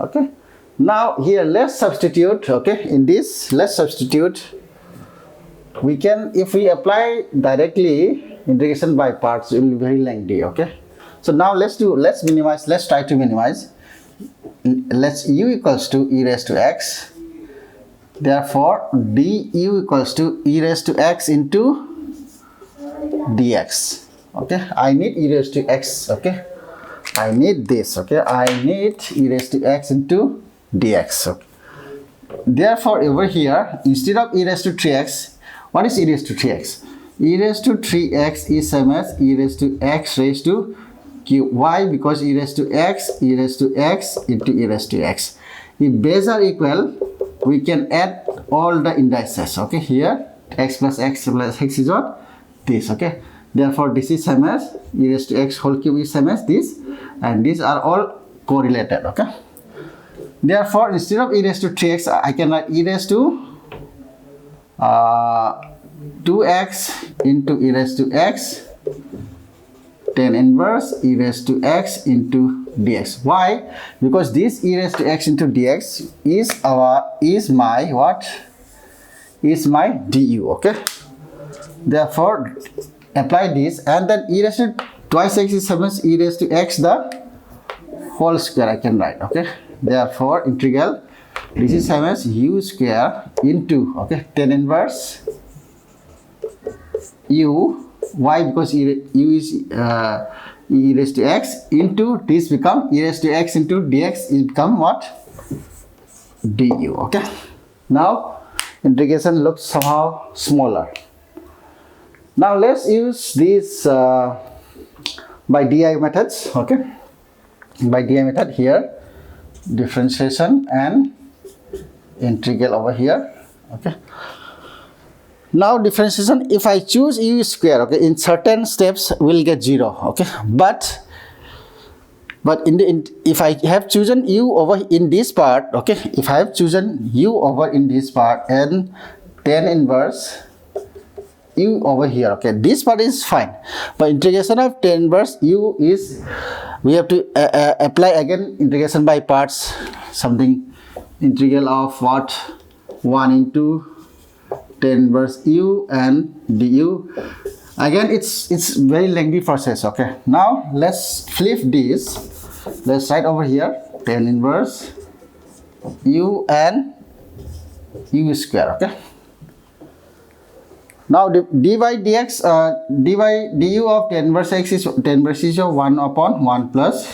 Okay. Now here let's substitute. Okay, in this let's substitute. We can, if we apply directly integration by parts, it will be very lengthy. Okay. So now let's minimize. Let's try to minimize. Let's u equals to e raised to x. Therefore, du equals to e raised to x into dx. Okay, I need e raised to x. Okay, I need this. Okay, I need e raised to x into dx. Okay. Therefore, over here, instead of e raised to 3x, what is e raised to 3x? E raised to 3x is same as e raised to x raised to cube. Why? Because e raised to x into e raised to x. If base are equal, we can add all the indices. Okay, here x plus x is what? This. Okay. Therefore, this is same as e raised to x whole cube is same as this, and these are all correlated. Okay. Therefore, instead of e raised to 3x, I can write e raised to 2x into e raised to x, tan inverse e raised to x into dx. Why? Because this e raised to x into dx is my what? Is my du. Okay. Therefore, apply this, and then e raised to twice x is same as e raised to x the whole square. I can write. Okay. Therefore, integral this is same as u square into, okay, tan inverse u. Why? Because u is e raised to x into this become e raised to x into dx is become what? Du. Okay. Now integration looks somehow smaller. Now let's use this by di methods. Okay. By di method here, differentiation and integral over here. Okay. Now differentiation, if I choose u square, okay, in certain steps we'll get 0. Okay, but if I have chosen u over in this part, okay, if I have chosen u over in this part and tan inverse u over here, okay, this part is fine, but integration of tan inverse u is, we have to apply again integration by parts, something integral of what? 1 into tan inverse u and du. Again, it's very lengthy process. Okay. Now let's flip this. Let's write over here tan inverse u and u square. Okay. Now dy dx, du of tan inverse x is 1 upon 1 plus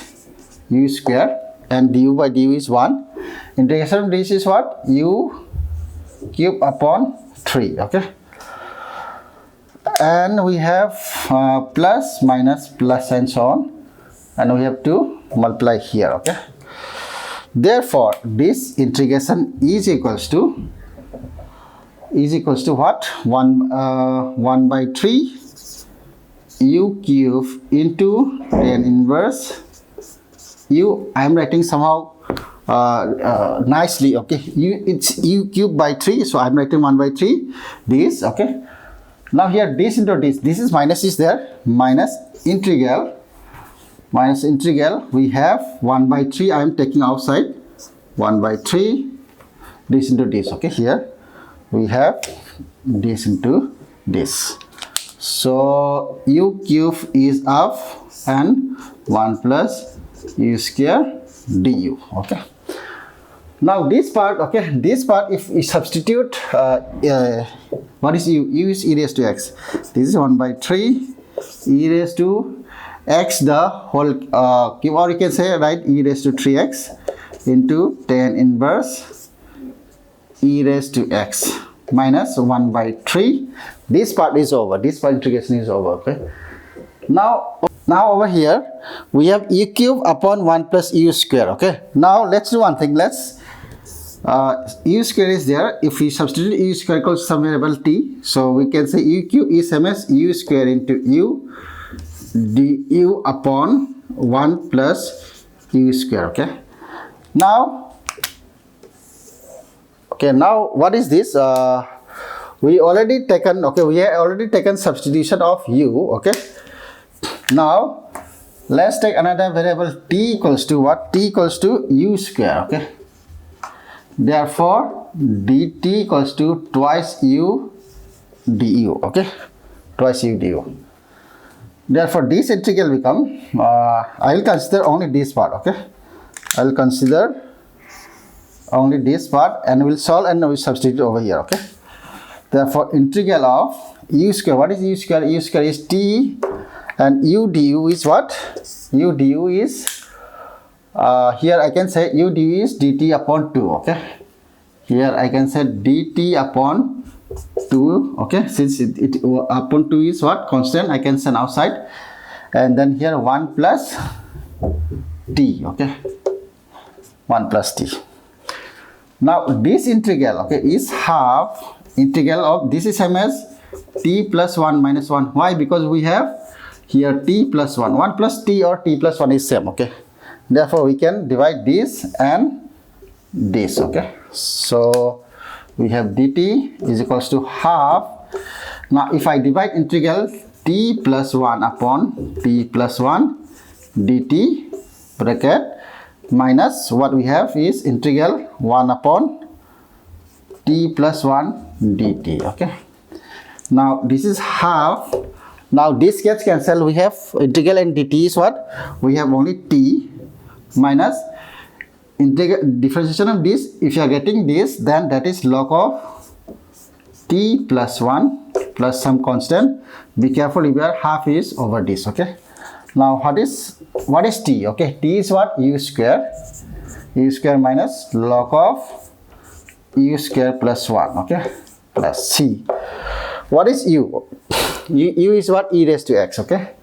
u square, and du by du is 1. Integration of this is what? U cube upon 3. Okay. And we have plus, minus, plus, and so on, and we have to multiply here. Okay. Therefore, this integration is equals to what? 1 by 3 u cube into tan inverse u. I am writing somehow nicely. Okay, it's u cube by 3, so I'm writing 1 by 3 this. Okay. Now here this into this is minus is there, minus integral we have 1 by 3. I am taking outside 1 by 3 this into this. Okay, here we have this into this, so u cube is up and 1 plus u square du. Okay. Now this part, okay, this part, if we substitute what is u? U is e raised to x. This is 1 by 3 e raised to x the whole cube, or you can say, right, e raised to 3x into tan inverse e raised to x minus 1 by 3. This part is over. This part integration is over. Okay. Now over here we have e cube upon 1 plus u square. Okay. Now let's do one thing. Let's u square is there. If we substitute u square equals some variable t, so we can say u cube is same as u square into u du upon 1 plus u square. Okay. Now what is this? We already taken, okay, we have already taken substitution of u. Okay. Now Let's take another variable t equals to what? T equals to u square, okay? Therefore, dt equals to twice u du, okay? Twice u du. Therefore, this integral become, I will consider only this part, okay? I will consider only this part and we will solve and we will substitute over here, okay? Therefore, integral of u square, what is u square? U square is t and u du is what? U du is, here I can say u du is dt upon 2, okay? Here I can say dt upon 2, okay? Since it upon 2 is what? Constant, I can send outside. And then here 1 plus t, okay? 1 plus t. Now this integral, okay, is half integral of, this is same as t plus 1 minus 1. Why? Because we have here t plus 1. 1 plus t or t plus 1 is same, okay? Therefore, we can divide this and this, okay? So, we have dt is equals to half. Now, if I divide integral t plus 1 upon t plus 1 dt bracket minus what we have is integral 1 upon t plus 1 dt, okay? Now, this is half. Now, this gets cancelled. We have integral and dt is what? We have only t minus integral differentiation of this. If you are getting this, then that is log of t plus 1 plus some constant. Be careful if your half is over this, okay? Now, what is t? Okay, t is what? U square minus log of u square plus 1, okay? Plus c. What is u? U is what? E raised to x, okay?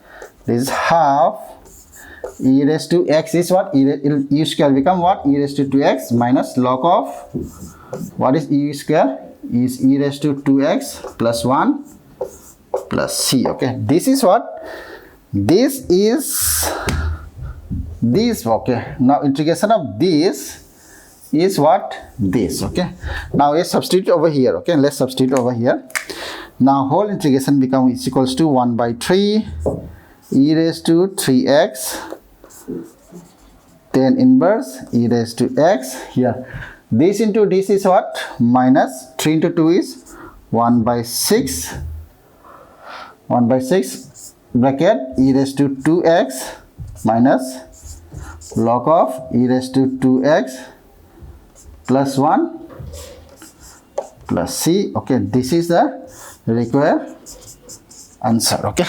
This is half e raised to x is what? U square become what? E raised to 2x minus log of, what is u square? Is e raised to 2x plus 1 plus c, okay? This is what? This is this, okay? Now integration of this is what? This, okay? Now let's substitute over here, okay? Let's substitute over here. Now whole integration becomes equals to 1 by 3 e raised to 3x then inverse e raised to x. Here this into this is what? Minus 3 into 2 is 1 by 6 bracket e raised to 2x minus log of e raised to 2x plus 1 plus c, okay? This is the required answer, okay?